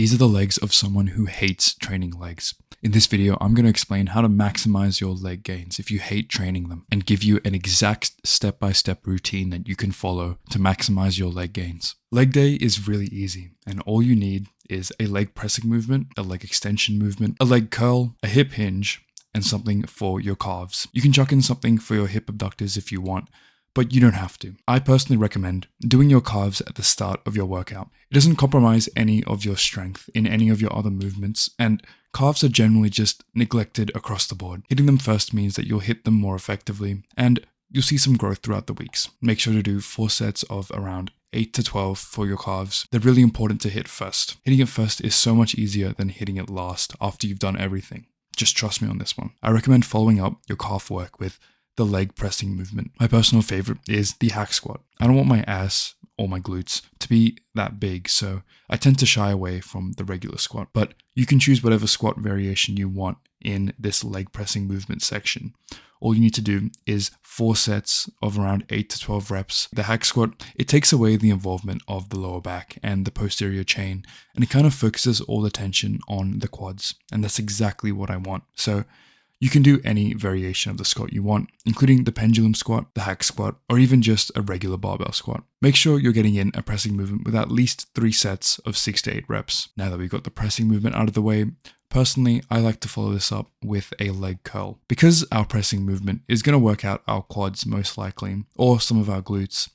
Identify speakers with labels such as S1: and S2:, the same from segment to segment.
S1: These are the legs of someone who hates training legs. In this video, I'm going to explain how to maximize your leg gains if you hate training them and give you an exact step-by-step routine that you can follow to maximize your leg gains. Leg day is really easy, and all you need is a leg pressing movement, a leg extension movement, a leg curl, a hip hinge, and something for your calves. You can chuck in something for your hip abductors if you want, but you don't have to. I personally recommend doing your calves at the start of your workout. It doesn't compromise any of your strength in any of your other movements, and calves are generally just neglected across the board. Hitting them first means that you'll hit them more effectively, and you'll see some growth throughout the weeks. Make sure to do 4 sets of around 8 to 12 for your calves. They're really important to hit first. Hitting it first is so much easier than hitting it last after you've done everything. Just trust me on this one. I recommend following up your calf work with the leg pressing movement. My personal favorite is the hack squat. I don't want my ass or my glutes to be that big, so I tend to shy away from the regular squat, but you can choose whatever squat variation you want in this leg pressing movement section. All you need to do is 4 sets of around 8 to 12 reps. The hack squat, it takes away the involvement of the lower back and the posterior chain, and it kind of focuses all the tension on the quads, and that's exactly what I want. So you can do any variation of the squat you want, including the pendulum squat, the hack squat, or even just a regular barbell squat. Make sure you're getting in a pressing movement with at least 3 sets of 6 to 8 reps. Now that we've got the pressing movement out of the way, personally, I like to follow this up with a leg curl. Because our pressing movement is going to work out our quads most likely, or some of our glutes,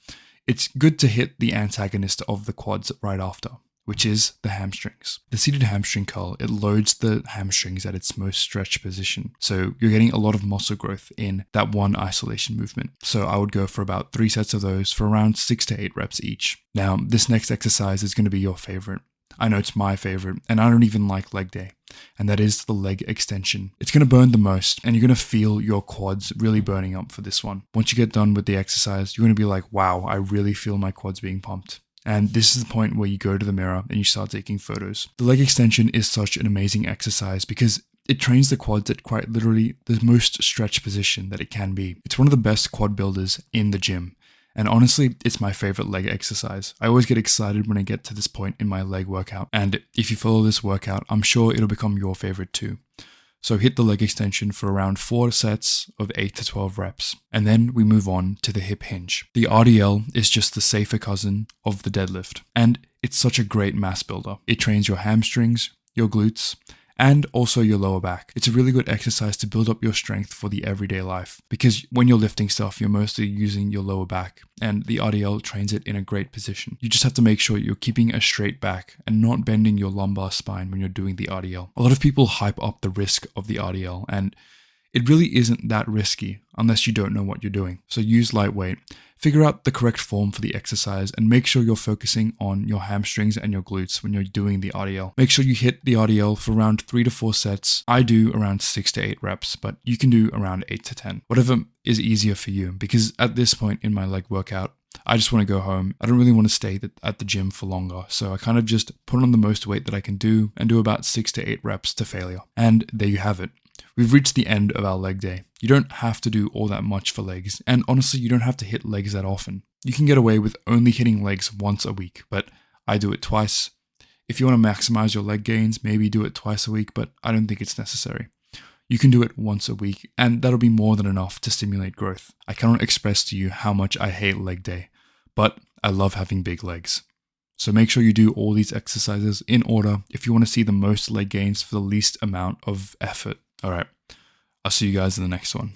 S1: it's good to hit the antagonist of the quads right after, which is the hamstrings. The seated hamstring curl, it loads the hamstrings at its most stretched position. So you're getting a lot of muscle growth in that one isolation movement. So I would go for about 3 sets of those for around 6 to 8 reps each. Now, this next exercise is going to be your favorite. I know it's my favorite, and I don't even like leg day, and that is the leg extension. It's going to burn the most, and you're going to feel your quads really burning up for this one. Once you get done with the exercise, you're going to be like, wow, I really feel my quads being pumped. And this is the point where you go to the mirror and you start taking photos. The leg extension is such an amazing exercise because it trains the quads at quite literally the most stretched position that it can be. It's one of the best quad builders in the gym. And honestly, it's my favorite leg exercise. I always get excited when I get to this point in my leg workout. And if you follow this workout, I'm sure it'll become your favorite too. So hit the leg extension for around 4 sets of 8 to 12 reps. And then we move on to the hip hinge. The RDL is just the safer cousin of the deadlift. And it's such a great mass builder. It trains your hamstrings, your glutes, and also your lower back. It's a really good exercise to build up your strength for the everyday life, because when you're lifting stuff, you're mostly using your lower back, and the RDL trains it in a great position. You just have to make sure you're keeping a straight back and not bending your lumbar spine when you're doing the RDL. A lot of people hype up the risk of the RDL, and it really isn't that risky unless you don't know what you're doing. So use lightweight, figure out the correct form for the exercise, and make sure you're focusing on your hamstrings and your glutes when you're doing the RDL. Make sure you hit the RDL for around 3 to 4 sets. I do around 6 to 8 reps, but you can do around 8 to 10. Whatever is easier for you, because at this point in my leg workout, I just want to go home. I don't really want to stay at the gym for longer. So I kind of just put on the most weight that I can do and do about 6 to 8 reps to failure. And there you have it. We've reached the end of our leg day. You don't have to do all that much for legs, and honestly, you don't have to hit legs that often. You can get away with only hitting legs once a week, but I do it twice. If you want to maximize your leg gains, maybe do it twice a week, but I don't think it's necessary. You can do it once a week, and that'll be more than enough to stimulate growth. I cannot express to you how much I hate leg day, but I love having big legs. So make sure you do all these exercises in order if you want to see the most leg gains for the least amount of effort. All right, I'll see you guys in the next one.